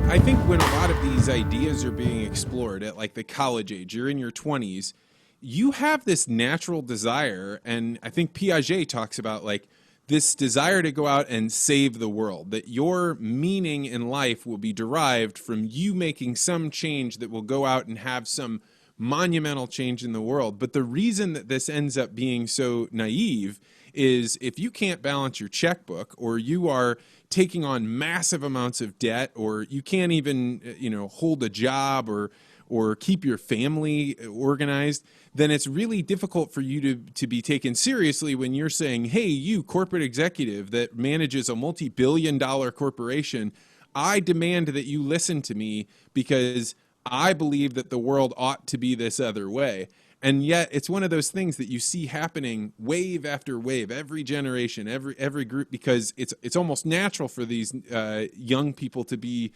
I think when a lot of these ideas are being explored at like the college age, you're in your 20s, you have this natural desire. And I think Piaget talks about like this desire to go out and save the world, that your meaning in life will be derived from you making some change that will go out and have some monumental change in the world. But the reason that this ends up being so naive is if you can't balance your checkbook, or you are taking on massive amounts of debt, or you can't even hold a job or keep your family organized, then it's really difficult for you to be taken seriously when you're saying, hey, you corporate executive that manages a multi-billion-dollar corporation, I demand that you listen to me because I believe that the world ought to be this other way. And yet it's one of those things that you see happening wave after wave, every generation, every group, because it's almost natural for these young people to be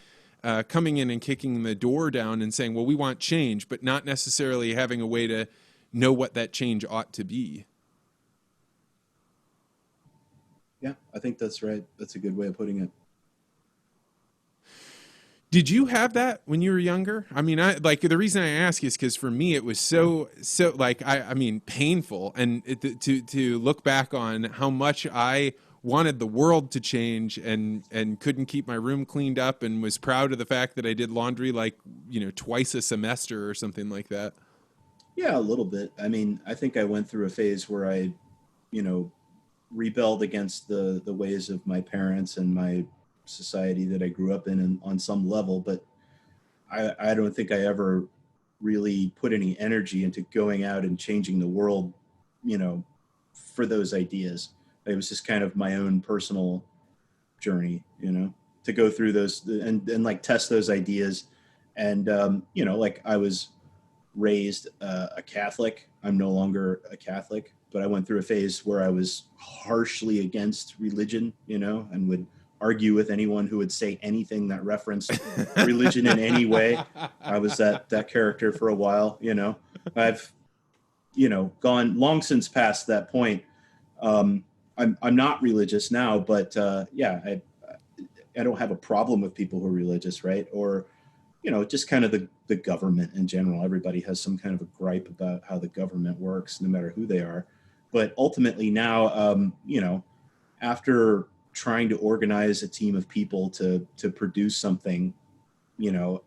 coming in and kicking the door down and saying, well, we want change, but not necessarily having a way to know what that change ought to be. Yeah, I think that's right. That's a good way of putting it. Did you have that when you were younger? I mean, the reason I ask is because for me it was so like I mean painful, and to look back on how much I wanted the world to change and couldn't keep my room cleaned up, and was proud of the fact that I did laundry like twice a semester or something like that. Yeah, a little bit. I mean, I think I went through a phase where I, you know, rebelled against the ways of my parents and my society that I grew up in, and on some level, but I don't think I ever really put any energy into going out and changing the world, you know, for those ideas. It was just kind of my own personal journey, to go through those and like test those ideas. And, like I was raised a Catholic. I'm no longer a Catholic, but I went through a phase where I was harshly against religion, and would argue with anyone who would say anything that referenced religion in any way. I was that character for a while. I've gone long since past that point. I'm not religious now, but yeah, I don't have a problem with people who are religious, right? Or just kind of the government in general. Everybody has some kind of a gripe about how the government works, no matter who they are. But ultimately now, after trying to organize a team of people to produce something,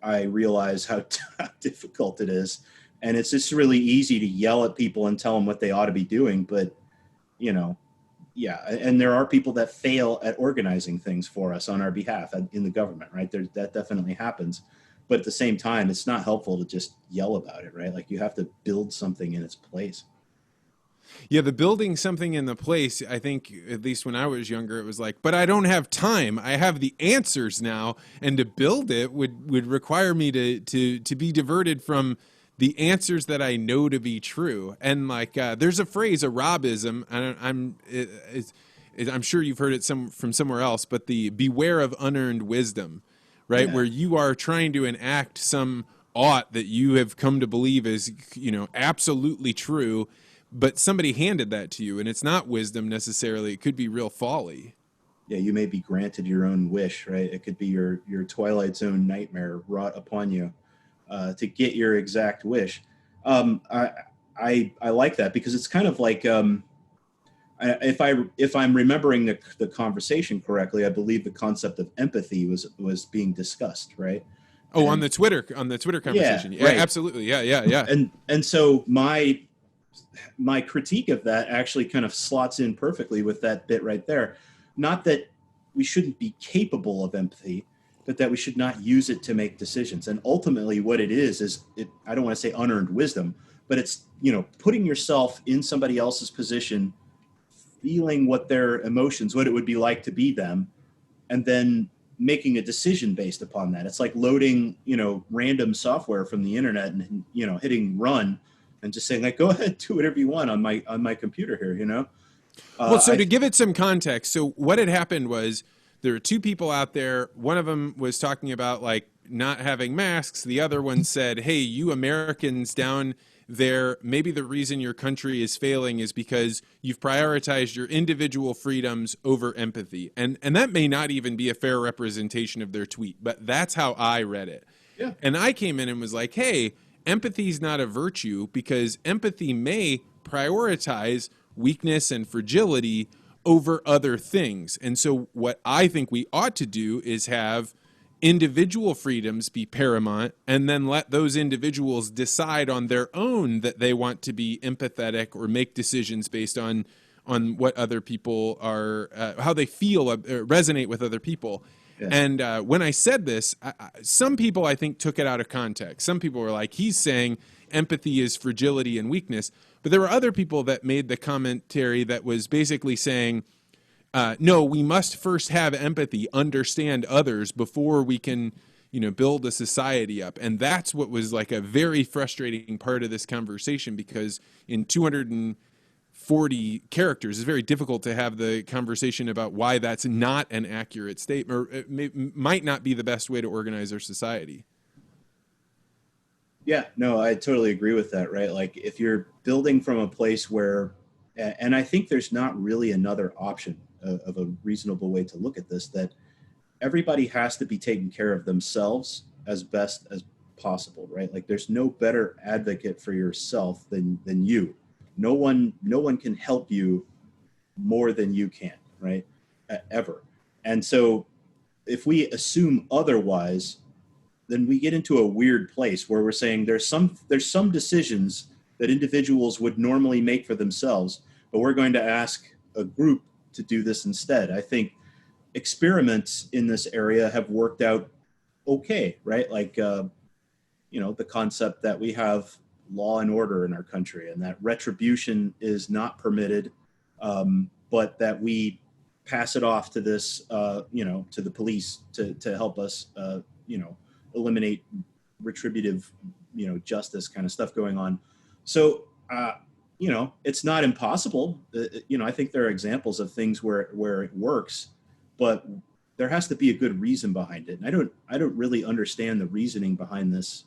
I realize how difficult it is. And it's just really easy to yell at people and tell them what they ought to be doing. But, yeah, and there are people that fail at organizing things for us on our behalf in the government, right? That definitely happens. But at the same time, it's not helpful to just yell about it, right? Like you have to build something in its place. Yeah, the building something in the place, I think, at least when I was younger, it was like, but I don't have time. I have the answers now. And to build it would require me to be diverted from the answers that I know to be true. And like, there's a phrase, a Robism, and I'm sure you've heard it from somewhere else, but the beware of unearned wisdom, right? Yeah. Where you are trying to enact some ought that you have come to believe is, absolutely true, but somebody handed that to you, and it's not wisdom necessarily. It could be real folly. Yeah, you may be granted your own wish, right? It could be your Twilight Zone nightmare wrought upon you to get your exact wish. I like that because it's kind of like if I'm remembering the conversation correctly, I believe the concept of empathy was being discussed, right? Oh, on the Twitter conversation. Yeah, right. Absolutely. Yeah. And so my critique of that actually kind of slots in perfectly with that bit right there. Not that we shouldn't be capable of empathy, but that we should not use it to make decisions. And ultimately what it is I don't want to say unearned wisdom, but it's, putting yourself in somebody else's position, feeling what their emotions, what it would be like to be them, and then making a decision based upon that. It's like loading, random software from the internet and, hitting run and just saying like, go ahead, do whatever you want on my computer here, Well, so to give it some context, so what had happened was there were two people out there. One of them was talking about like not having masks. The other one said, hey, you Americans down maybe the reason your country is failing is because you've prioritized your individual freedoms over empathy. And that may not even be a fair representation of their tweet, but that's how I read it. Yeah. And I came in and was like, hey, empathy is not a virtue because empathy may prioritize weakness and fragility over other things. And so what I think we ought to do is have individual freedoms be paramount and then let those individuals decide on their own that they want to be empathetic or make decisions based on what other people are, how they feel, resonate with other people. Yeah. And when I said this, some people I think took it out of context. Some people were like, he's saying empathy is fragility and weakness. But there were other people that made the commentary that was basically saying, no, we must first have empathy, understand others before we can, build a society up. And that's what was like a very frustrating part of this conversation, because in 240 characters, it's very difficult to have the conversation about why that's not an accurate statement, or it might not be the best way to organize our society. Yeah, no, I totally agree with that, right? Like if you're building from a place where, and I think there's not really another option of a reasonable way to look at this, that everybody has to be taking care of themselves as best as possible, right? Like there's no better advocate for yourself than you. No one can help you more than you can, right? Ever. And so if we assume otherwise, then we get into a weird place where we're saying there's some decisions that individuals would normally make for themselves, but we're going to ask a group to do this instead. I think experiments in this area have worked out okay, right? Like, the concept that we have law and order in our country and that retribution is not permitted, but that we pass it off to this, to the police to help us, eliminate retributive, justice kind of stuff going on. So, it's not impossible. I think there are examples of things where it works, but there has to be a good reason behind it. And I don't really understand the reasoning behind this,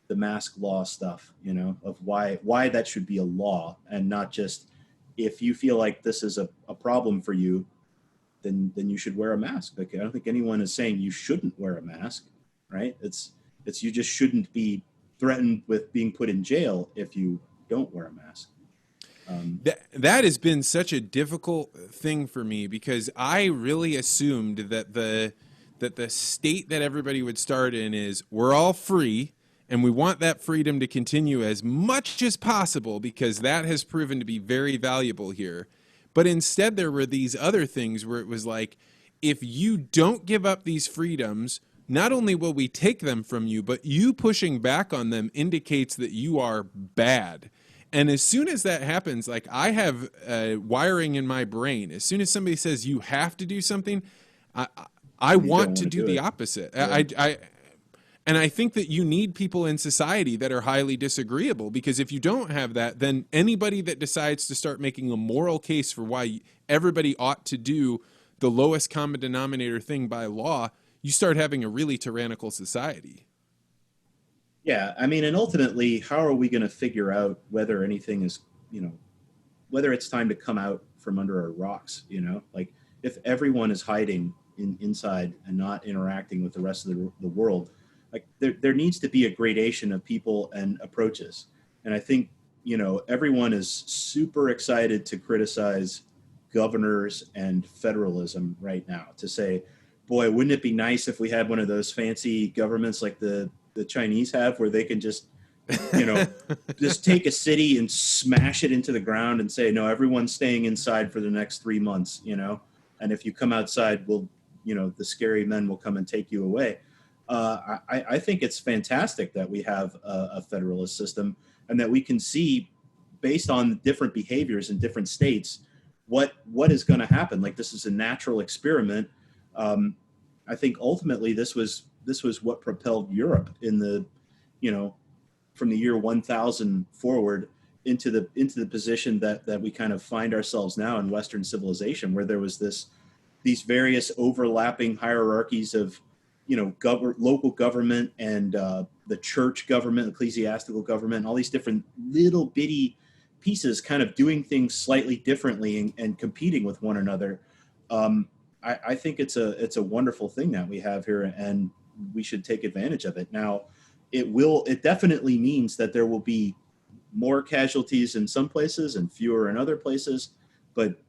the mask law stuff, of why that should be a law and not just, if you feel like this is a problem for you, then you should wear a mask. Like, I don't think anyone is saying you shouldn't wear a mask, right? It's you just shouldn't be threatened with being put in jail if you don't wear a mask. That has been such a difficult thing for me, because I really assumed that the state that everybody would start in is we're all free and we want that freedom to continue as much as possible because that has proven to be very valuable here. But instead there were these other things where it was like, if you don't give up these freedoms, not only will we take them from you, but you pushing back on them indicates that you are bad. And as soon as that happens, like I have wiring in my brain. As soon as somebody says you have to do something, I want to do the opposite. Yeah. And I think that you need people in society that are highly disagreeable, because if you don't have that, then anybody that decides to start making a moral case for why everybody ought to do the lowest common denominator thing by law, you start having a really tyrannical society. Yeah, I mean, and ultimately, how are we going to figure out whether anything is, whether it's time to come out from under our rocks, Like, if everyone is hiding inside and not interacting with the rest of the world, like there needs to be a gradation of people and approaches. And I think, everyone is super excited to criticize governors and federalism right now, to say, boy, wouldn't it be nice if we had one of those fancy governments like the Chinese have, where they can just, just take a city and smash it into the ground and say, no, everyone's staying inside for the next 3 months, and if you come outside, the scary men will come and take you away. I think it's fantastic that we have a federalist system and that we can see, based on different behaviors in different states, what is going to happen. Like, this is a natural experiment. I think ultimately this was what propelled Europe in the, from the year 1000 forward into the position that we kind of find ourselves now in Western civilization, where there was these various overlapping hierarchies of local government and the church government, ecclesiastical government, all these different little bitty pieces kind of doing things slightly differently and competing with one another. I think it's a wonderful thing that we have here, and we should take advantage of it. Now, it definitely means that there will be more casualties in some places and fewer in other places, but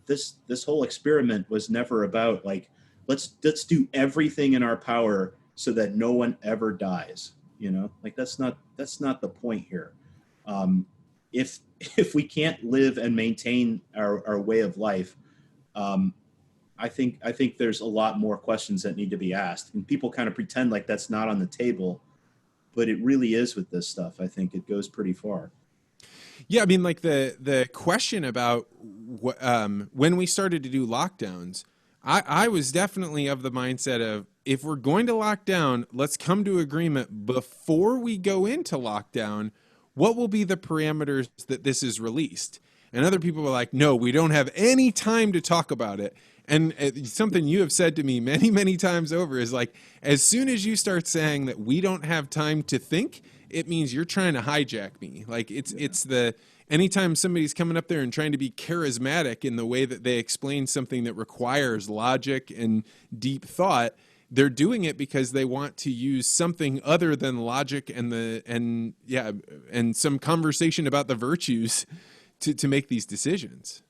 this whole experiment was never about like let's do everything in our power so that no one ever dies. Like that's not the point here. If we can't live and maintain our way of life, I think there's a lot more questions that need to be asked, and people kind of pretend like that's not on the table, but it really is with this stuff. I think it goes pretty far. Yeah, I mean, like the question about when we started to do lockdowns, I was definitely of the mindset of if we're going to lock down, let's come to agreement before we go into lockdown. What will be the parameters that this is released? And other people were like, no, we don't have any time to talk about it. And something you have said to me many, many times over is like, as soon as you start saying that we don't have time to think, it means you're trying to hijack me. Like it's anytime somebody's coming up there and trying to be charismatic in the way that they explain something that requires logic and deep thought, they're doing it because they want to use something other than logic and some conversation about the virtues to make these decisions.